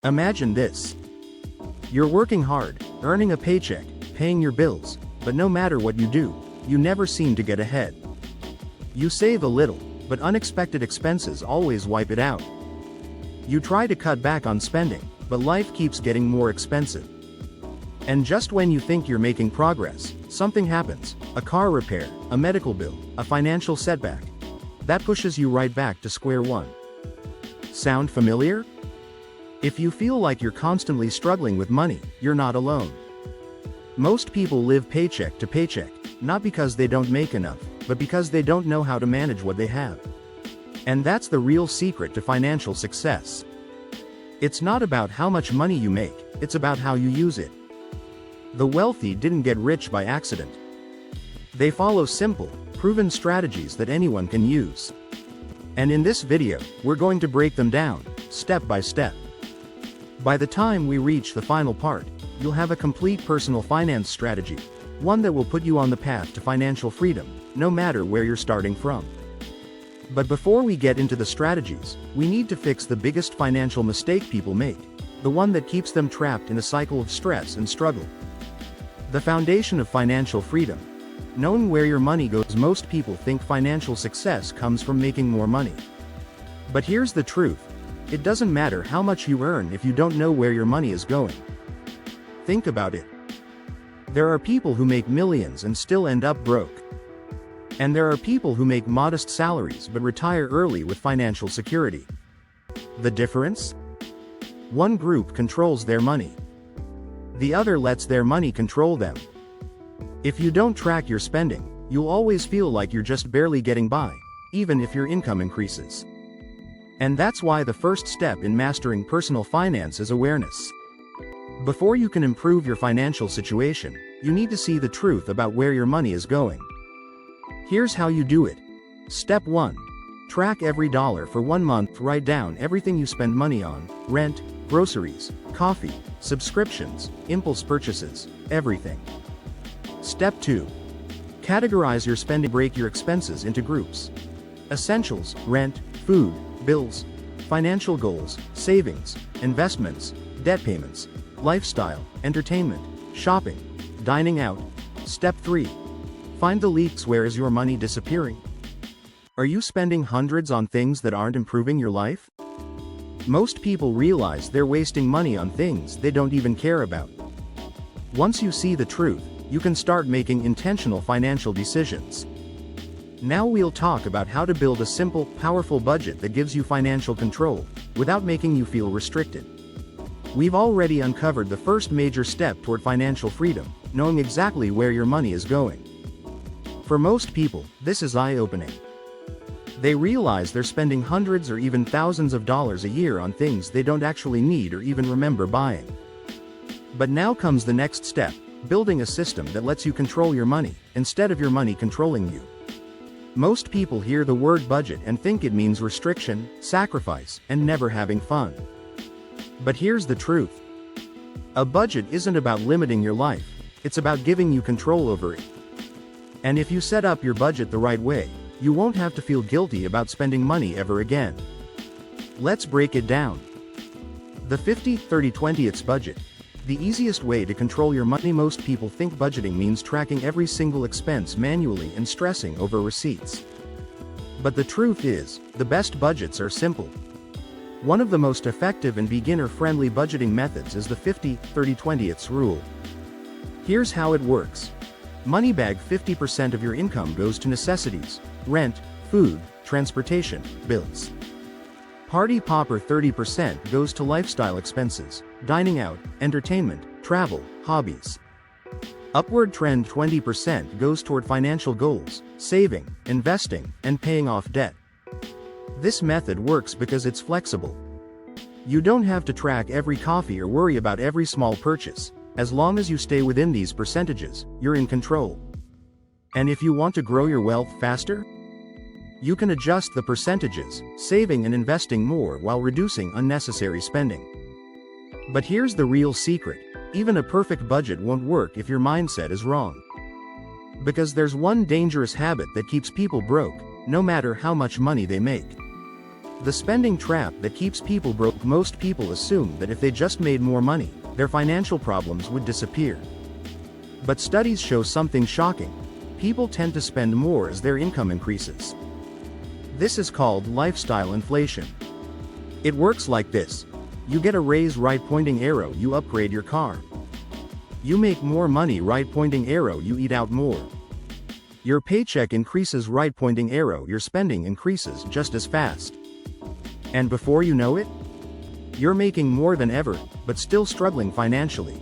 Imagine this. You're working hard, earning a paycheck, paying your bills, but no matter what you do, you never seem to get ahead. You save a little, but unexpected expenses always wipe it out. You try to cut back on spending, but life keeps getting more expensive. And just when you think you're making progress, something happens: a car repair, a medical bill, a financial setback. That pushes you right back to square one. Sound familiar? If you feel like you're constantly struggling with money, you're not alone. Most people live paycheck to paycheck, not because they don't make enough, but because they don't know how to manage what they have. And that's the real secret to financial success. It's not about how much money you make, it's about how you use it. The wealthy didn't get rich by accident. They follow simple, proven strategies that anyone can use. And in this video, we're going to break them down, step by step. By the time we reach the final part, you'll have a complete personal finance strategy, one that will put you on the path to financial freedom, no matter where you're starting from. But before we get into the strategies, we need to fix the biggest financial mistake people make, the one that keeps them trapped in a cycle of stress and struggle. The foundation of financial freedom. Knowing where your money goes. Most people think financial success comes from making more money. But here's the truth. It doesn't matter how much you earn if you don't know where your money is going. Think about it. There are people who make millions and still end up broke. And there are people who make modest salaries but retire early with financial security. The difference? One group controls their money. The other lets their money control them. If you don't track your spending, you'll always feel like you're just barely getting by, even if your income increases. And that's why the first step in mastering personal finance is awareness. Before you can improve your financial situation, you need to see the truth about where your money is going. Here's how you do it. Step 1. Track every dollar for 1 month. Write down everything you spend money on: rent, groceries, coffee, subscriptions, impulse purchases, everything. Step 2. Categorize your spending. Break your expenses into groups: essentials, rent, food, bills; financial goals, savings, investments, debt payments; lifestyle, entertainment, shopping, dining out. Step 3. Find the leaks. Where is your money disappearing? Are you spending hundreds on things that aren't improving your life? Most people realize they're wasting money on things they don't even care about. Once you see the truth, you can start making intentional financial decisions. Now we'll talk about how to build a simple, powerful budget that gives you financial control, without making you feel restricted. We've already uncovered the first major step toward financial freedom: knowing exactly where your money is going. For most people, this is eye-opening. They realize they're spending hundreds or even thousands of dollars a year on things they don't actually need or even remember buying. But now comes the next step: building a system that lets you control your money, instead of your money controlling you. Most people hear the word budget and think it means restriction, sacrifice, and never having fun. But here's the truth. A budget isn't about limiting your life, it's about giving you control over it. And if you set up your budget the right way, you won't have to feel guilty about spending money ever again. Let's break it down. The 50-30-20 budget. The easiest way to control your money. Most people think budgeting means tracking every single expense manually and stressing over receipts. But the truth is, the best budgets are simple. One of the most effective and beginner-friendly budgeting methods is the 50-30-20 rule. Here's how it works. Money bag: 50% of your income goes to necessities: rent, food, transportation, bills. Party popper: 30% goes to lifestyle expenses: dining out, entertainment, travel, hobbies. Upward trend: 20% goes toward financial goals: saving, investing, and paying off debt. This method works because it's flexible. You don't have to track every coffee or worry about every small purchase. As long as you stay within these percentages, you're in control. And if you want to grow your wealth faster, you can adjust the percentages, saving and investing more while reducing unnecessary spending. But here's the real secret: even a perfect budget won't work if your mindset is wrong. Because there's one dangerous habit that keeps people broke, no matter how much money they make. The spending trap that keeps people broke. Most people assume that if they just made more money, their financial problems would disappear. But studies show something shocking. People tend to spend more as their income increases. This is called lifestyle inflation. It works like this. You get a raise, right pointing arrow, you upgrade your car. You make more money, right pointing arrow, you eat out more. Your paycheck increases, right pointing arrow, your spending increases just as fast. And before you know it, you're making more than ever, but still struggling financially.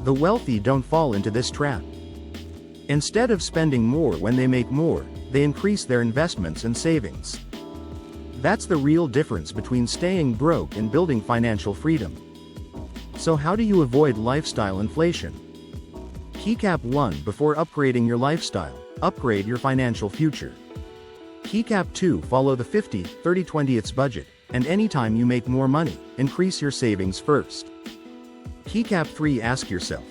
The wealthy don't fall into this trap. Instead of spending more when they make more, they increase their investments and savings. That's the real difference between staying broke and building financial freedom. So how do you avoid lifestyle inflation? Key cap 1. Before upgrading your lifestyle, upgrade your financial future. Key cap 2. Follow the 50-30-20 budget, and anytime you make more money, increase your savings first. Key cap 3. Ask yourself,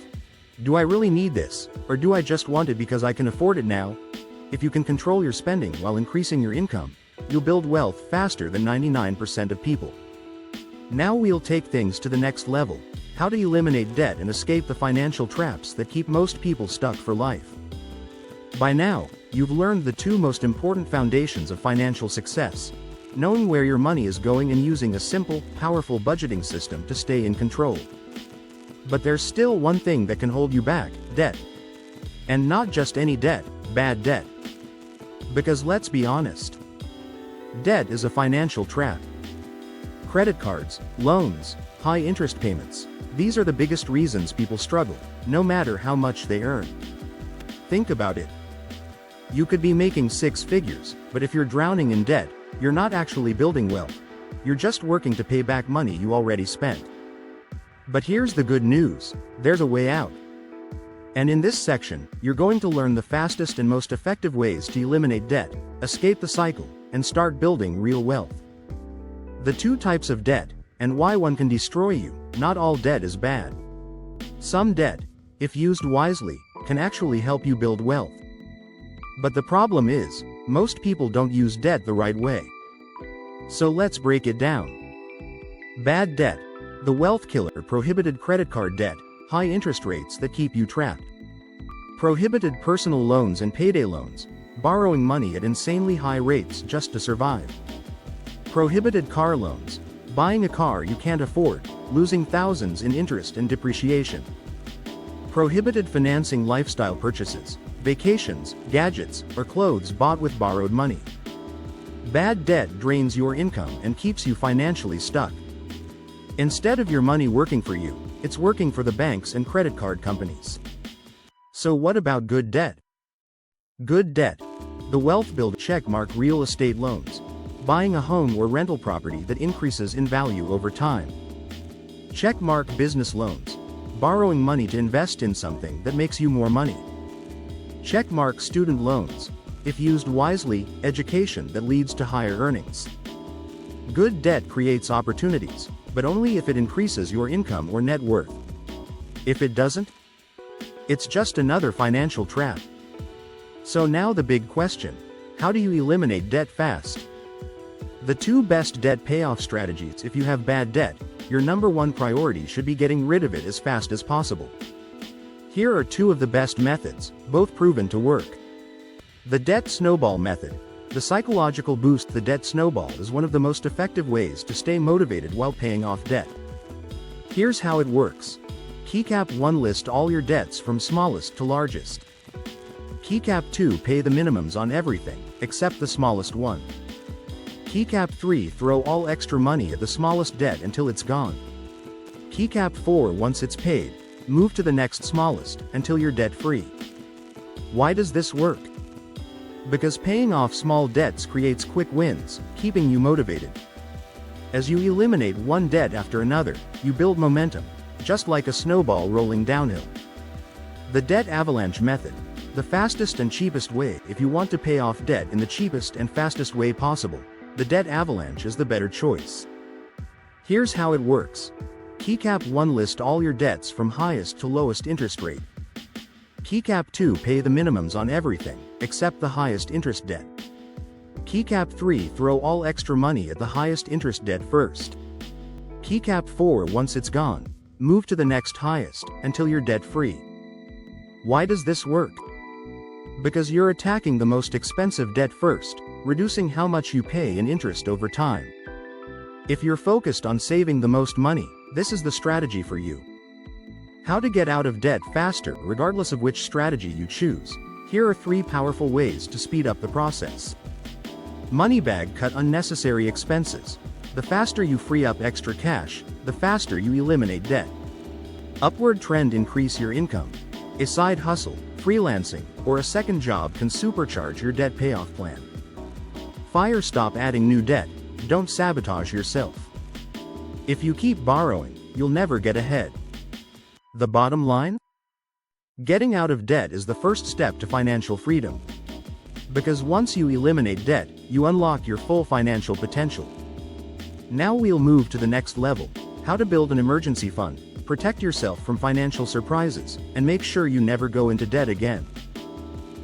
do I really need this, or do I just want it because I can afford it now? If you can control your spending while increasing your income, you'll build wealth faster than 99% of people. Now we'll take things to the next level. How to eliminate debt and escape the financial traps that keep most people stuck for life. By now, you've learned the two most important foundations of financial success: knowing where your money is going and using a simple, powerful budgeting system to stay in control. But there's still one thing that can hold you back: debt. And not just any debt, bad debt. Because let's be honest, debt is a financial trap. Credit cards, loans, high interest payments, these are the biggest reasons people struggle, no matter how much they earn. Think about it. You could be making six figures, but if you're drowning in debt, you're not actually building wealth. You're just working to pay back money you already spent. But here's the good news: there's a way out. And in this section, you're going to learn the fastest and most effective ways to eliminate debt, escape the cycle, and start building real wealth. The two types of debt, and why one can destroy you. Not all debt is bad. Some debt, if used wisely, can actually help you build wealth. But the problem is, most people don't use debt the right way. So let's break it down. Bad debt, the wealth killer: prohibited credit card debt, high interest rates that keep you trapped. Prohibited personal loans and payday loans, borrowing money at insanely high rates just to survive. Prohibited car loans, buying a car you can't afford, losing thousands in interest and depreciation. Prohibited financing lifestyle purchases, vacations, gadgets, or clothes bought with borrowed money. Bad debt drains your income and keeps you financially stuck. Instead of your money working for you, it's working for the banks and credit card companies. So what about good debt? Good debt, the wealth builder: checkmark real estate loans, buying a home or rental property that increases in value over time. Checkmark business loans, borrowing money to invest in something that makes you more money. Checkmark student loans, if used wisely, education that leads to higher earnings. Good debt creates opportunities, but only if it increases your income or net worth. If it doesn't, it's just another financial trap. So now the big question: how do you eliminate debt fast? The two best debt payoff strategies: if you have bad debt, your number one priority should be getting rid of it as fast as possible. Here are two of the best methods, both proven to work. The Debt Snowball Method. The psychological boost: the debt snowball is one of the most effective ways to stay motivated while paying off debt. Here's how it works. Key cap 1. List all your debts from smallest to largest. Key cap 2. Pay the minimums on everything, except the smallest one. Key cap 3. Throw all extra money at the smallest debt until it's gone. Key cap 4. Once it's paid, move to the next smallest, until you're debt-free. Why does this work? Because paying off small debts creates quick wins, keeping you motivated. As you eliminate one debt after another, you build momentum, just like a snowball rolling downhill. The Debt Avalanche Method. The fastest and cheapest way. If you want to pay off debt in the cheapest and fastest way possible, the Debt Avalanche is the better choice. Here's how it works. Key cap 1. List all your debts from highest to lowest interest rate. Key cap 2. Pay the minimums on everything, except the highest interest debt. Keycap 3. Throw all extra money at the highest interest debt first. Keycap 4. Once it's gone, move to the next highest, until you're debt-free. Why does this work? Because you're attacking the most expensive debt first, reducing how much you pay in interest over time. If you're focused on saving the most money, this is the strategy for you. How to get out of debt faster, regardless of which strategy you choose. Here are 3 powerful ways to speed up the process. Money bag. Cut unnecessary expenses. The faster you free up extra cash, the faster you eliminate debt. Upward trend. Increase your income. A side hustle, freelancing, or a second job can supercharge your debt payoff plan. Fire. Stop adding new debt. Don't sabotage yourself. If you keep borrowing, you'll never get ahead. The bottom line? Getting out of debt is the first step to financial freedom. Because once you eliminate debt, you unlock your full financial potential. Now we'll move to the next level: how to build an emergency fund, protect yourself from financial surprises, and make sure you never go into debt again.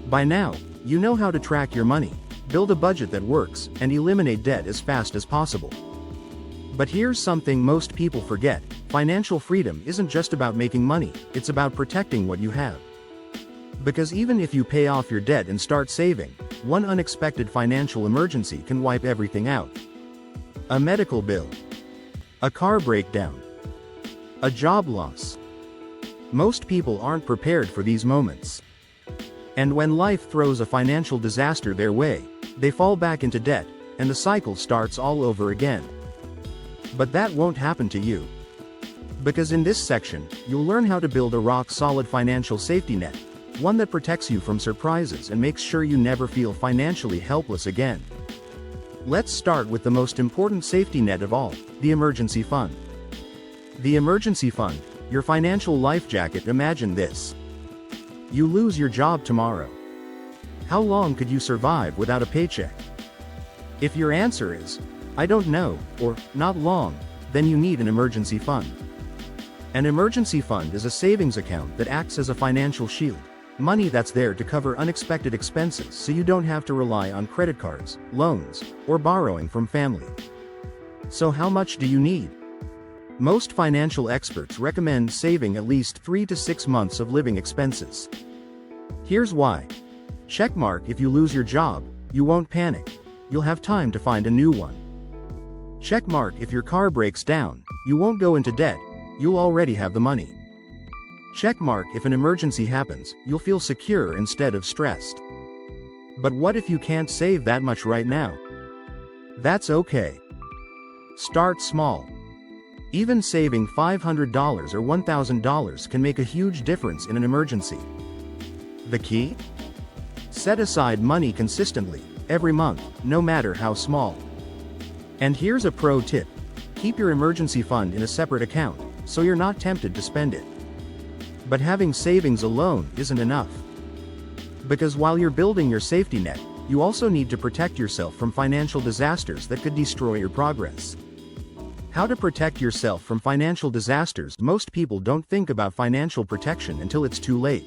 By now, you know how to track your money, build a budget that works, and eliminate debt as fast as possible. But here's something most people forget: financial freedom isn't just about making money, it's about protecting what you have. Because even if you pay off your debt and start saving, one unexpected financial emergency can wipe everything out. A medical bill. A car breakdown. A job loss. Most people aren't prepared for these moments. And when life throws a financial disaster their way, they fall back into debt, and the cycle starts all over again. But that won't happen to you. Because in this section, you'll learn how to build a rock-solid financial safety net, one that protects you from surprises and makes sure you never feel financially helpless again. Let's start with the most important safety net of all, the emergency fund. The emergency fund, your financial life jacket. Imagine this. You lose your job tomorrow. How long could you survive without a paycheck? If your answer is, I don't know, or not long, then you need an emergency fund. An emergency fund is a savings account that acts as a financial shield. Money that's there to cover unexpected expenses so you don't have to rely on credit cards, loans, or borrowing from family. So how much do you need? Most financial experts recommend saving at least 3 to 6 months of living expenses. Here's why. Checkmark. If you lose your job, you won't panic. You'll have time to find a new one. Checkmark. If your car breaks down, you won't go into debt. You'll already have the money. Checkmark. If an emergency happens, you'll feel secure instead of stressed. But what if you can't save that much right now? That's okay. Start small. Even saving $500 or $1,000 can make a huge difference in an emergency. The key? Set aside money consistently, every month, no matter how small. And here's a pro tip. Keep your emergency fund in a separate account, so you're not tempted to spend it. But having savings alone isn't enough. Because while you're building your safety net, you also need to protect yourself from financial disasters that could destroy your progress. How to protect yourself from financial disasters. Most people don't think about financial protection until it's too late.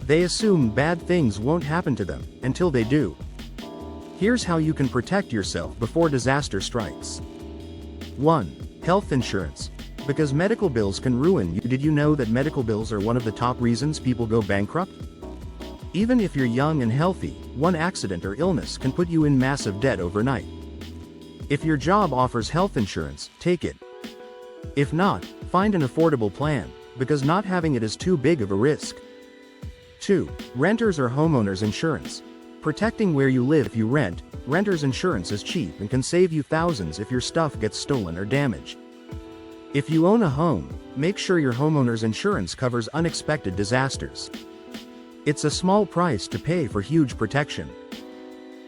They assume bad things won't happen to them, until they do. Here's how you can protect yourself before disaster strikes. 1. Health insurance. Because medical bills can ruin you. Did you know that medical bills are one of the top reasons people go bankrupt? Even if you're young and healthy, one accident or illness can put you in massive debt overnight. If your job offers health insurance, take it. If not, find an affordable plan, because not having it is too big of a risk. 2. Renters or homeowners insurance. Protecting where you live. If you rent, renter's insurance is cheap and can save you thousands if your stuff gets stolen or damaged. If you own a home, make sure your homeowner's insurance covers unexpected disasters. It's a small price to pay for huge protection.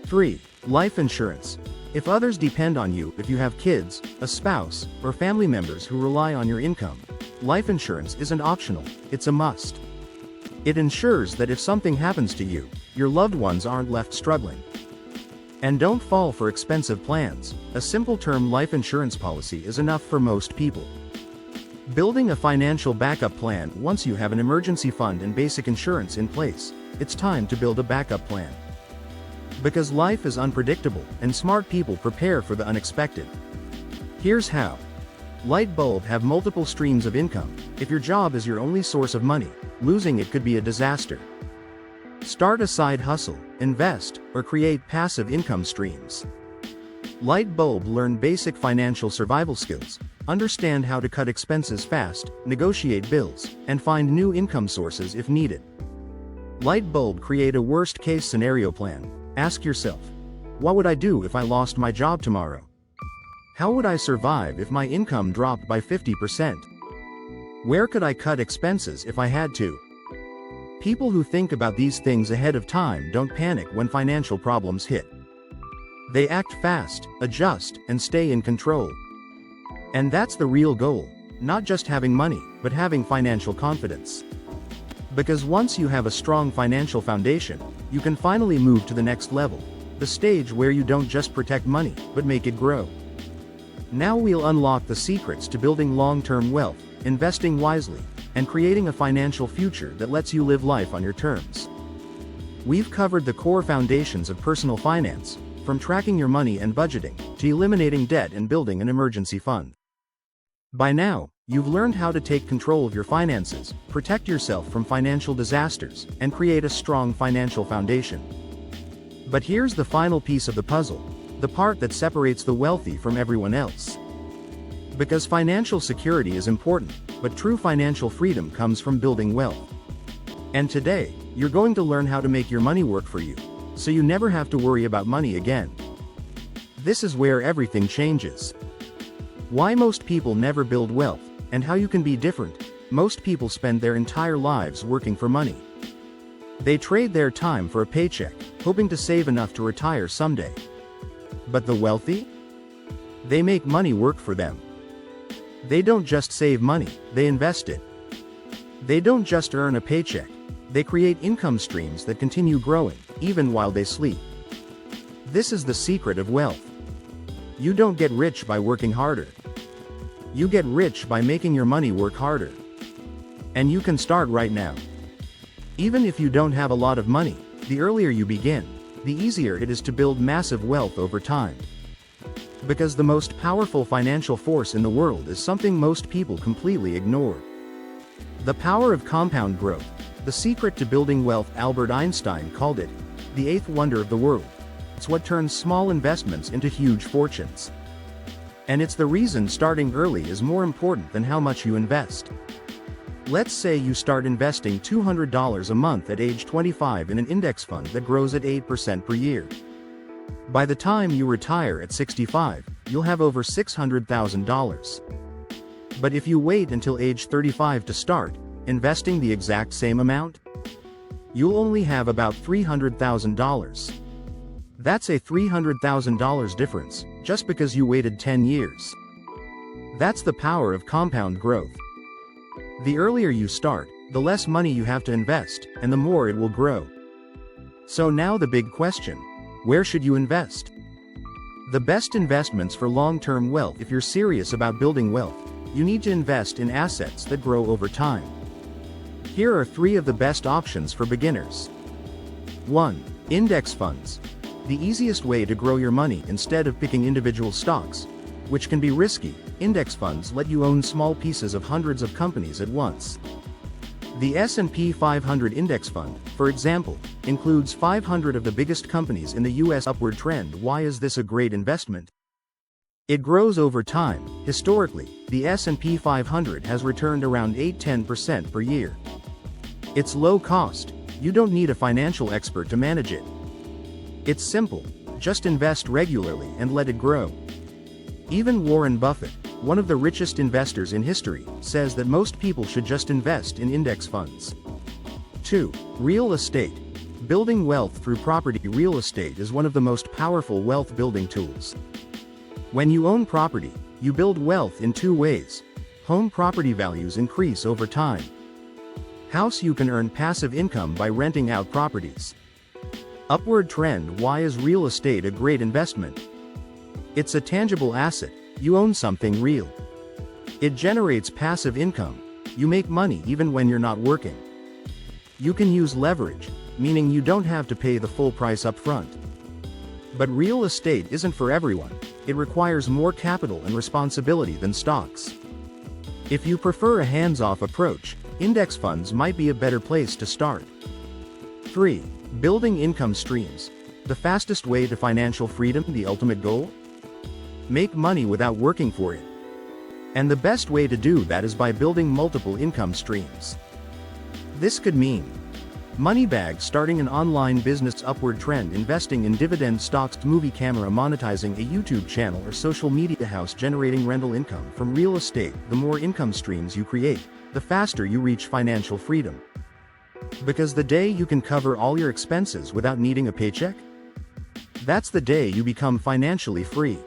3. Life insurance. If others depend on you, if you have kids, a spouse, or family members who rely on your income, life insurance isn't optional, it's a must. It ensures that if something happens to you, your loved ones aren't left struggling. And don't fall for expensive plans. A simple term life insurance policy is enough for most people. Building a financial backup plan. Once you have an emergency fund and basic insurance in place, it's time to build a backup plan. Because life is unpredictable, and smart people prepare for the unexpected. Here's how. Light bulb have multiple streams of income. If your job is your only source of money, losing it could be a disaster. Start a side hustle, invest, or create passive income streams. Light bulb learn basic financial survival skills, understand how to cut expenses fast, negotiate bills, and find new income sources if needed. Light bulb create a worst-case scenario plan. Ask yourself, what would I do if I lost my job tomorrow? How would I survive if my income dropped by 50%? Where could I cut expenses if I had to? People who think about these things ahead of time don't panic when financial problems hit. They act fast, adjust, and stay in control. And that's the real goal, not just having money, but having financial confidence. Because once you have a strong financial foundation, you can finally move to the next level, the stage where you don't just protect money, but make it grow. Now we'll unlock the secrets to building long-term wealth, investing wisely, and creating a financial future that lets you live life on your terms. We've covered the core foundations of personal finance, from tracking your money and budgeting, to eliminating debt and building an emergency fund. By now, you've learned how to take control of your finances, protect yourself from financial disasters, and create a strong financial foundation. But here's the final piece of the puzzle, the part that separates the wealthy from everyone else. Because financial security is important, but true financial freedom comes from building wealth. And today, you're going to learn how to make your money work for you, so you never have to worry about money again. This is where everything changes. Why most people never build wealth, and how you can be different. Most people spend their entire lives working for money. They trade their time for a paycheck, hoping to save enough to retire someday. But the wealthy? They make money work for them. They don't just save money, they invest it. They don't just earn a paycheck, they create income streams that continue growing, even while they sleep. This is the secret of wealth. You don't get rich by working harder. You get rich by making your money work harder. And you can start right now. Even if you don't have a lot of money, the earlier you begin, the easier it is to build massive wealth over time. Because the most powerful financial force in the world is something most people completely ignore. The power of compound growth, the secret to building wealth. Albert Einstein called it the eighth wonder of the world. It's what turns small investments into huge fortunes. And it's the reason starting early is more important than how much you invest. Let's say you start investing $200 a month at age 25 in an index fund that grows at 8% per year. By the time you retire at 65, you'll have over $600,000. But if you wait until age 35 to start investing the exact same amount, you'll only have about $300,000. That's a $300,000 difference, just because you waited 10 years. That's the power of compound growth. The earlier you start, the less money you have to invest, and the more it will grow. So now the big question. Where should you invest? The best investments for long-term wealth. If you're serious about building wealth, you need to invest in assets that grow over time. Here are 3 of the best options for beginners. 1. Index funds. The easiest way to grow your money instead of picking individual stocks, which can be risky. Index funds let you own small pieces of hundreds of companies at once. The S&P 500 Index Fund, for example, includes 500 of the biggest companies in the U.S. Upward trend. Why is this a great investment? It grows over time. Historically, the S&P 500 has returned around 8–10% per year. It's low cost. You don't need a financial expert to manage it. It's simple. Just invest regularly and let it grow. Even Warren Buffett, one of the richest investors in history, says that most people should just invest in index funds. 2. Real estate. Building wealth through property. Real estate is one of the most powerful wealth building tools. When you own property, you build wealth in 2 ways. Home property values increase over time. House, you can earn passive income by renting out properties. Upward trend. Why is real estate a great investment? It's a tangible asset. You own something real. It generates passive income. You make money even when you're not working. You can use leverage, meaning you don't have to pay the full price up front. But real estate isn't for everyone. It requires more capital and responsibility than stocks. If you prefer a hands-off approach, index funds might be a better place to start. 3. Building income streams. The fastest way to financial freedom, the ultimate goal? Make money without working for it. And the best way to do that is by building multiple income streams. This could mean money bag, starting an online business, upward trend, investing in dividend stocks, movie camera, monetizing a YouTube channel or social media house, generating rental income from real estate. The more income streams you create, the faster you reach financial freedom. Because the day you can cover all your expenses without needing a paycheck, that's the day you become financially free.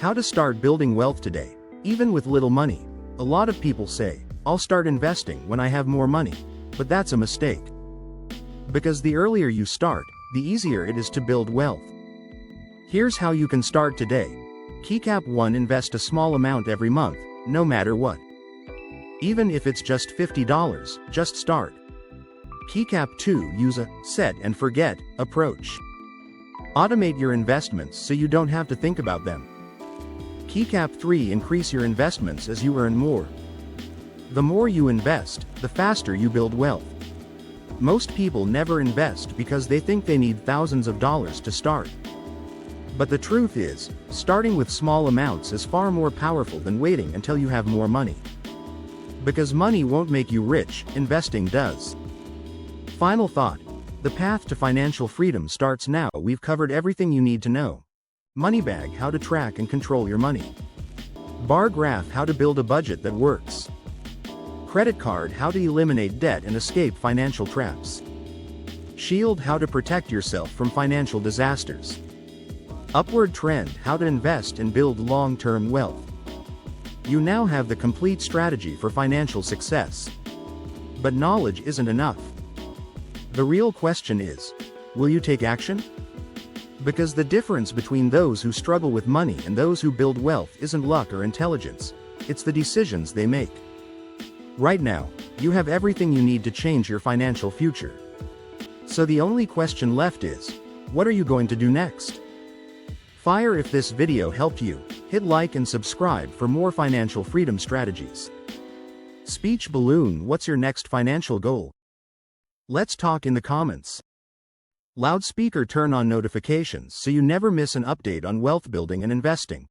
How to start building wealth today, even with little money. A lot of people say, I'll start investing when I have more money, but that's a mistake. Because the earlier you start, the easier it is to build wealth. Here's how you can start today. Keycap 1. Invest a small amount every month, no matter what. Even if it's just $50, just start. Keycap 2. Use a set and forget approach. Automate your investments so you don't have to think about them. Keycap 3. Increase your investments as you earn more. The more you invest, the faster you build wealth. Most people never invest because they think they need thousands of dollars to start. But the truth is, starting with small amounts is far more powerful than waiting until you have more money. Because money won't make you rich, investing does. Final thought. The path to financial freedom starts now. We've covered everything you need to know. Money bag, how to track and control your money. Bar graph, how to build a budget that works. Credit card, how to eliminate debt and escape financial traps. Shield, how to protect yourself from financial disasters. Upward trend, how to invest and build long-term wealth. You now have the complete strategy for financial success. But knowledge isn't enough. The real question is, will you take action? Because the difference between those who struggle with money and those who build wealth isn't luck or intelligence, it's the decisions they make. Right now, you have everything you need to change your financial future. So the only question left is, what are you going to do next? Fire. If this video helped you, hit like and subscribe for more financial freedom strategies. Speech balloon, what's your next financial goal? Let's talk in the comments. Loudspeaker, turn on notifications so you never miss an update on wealth building and investing.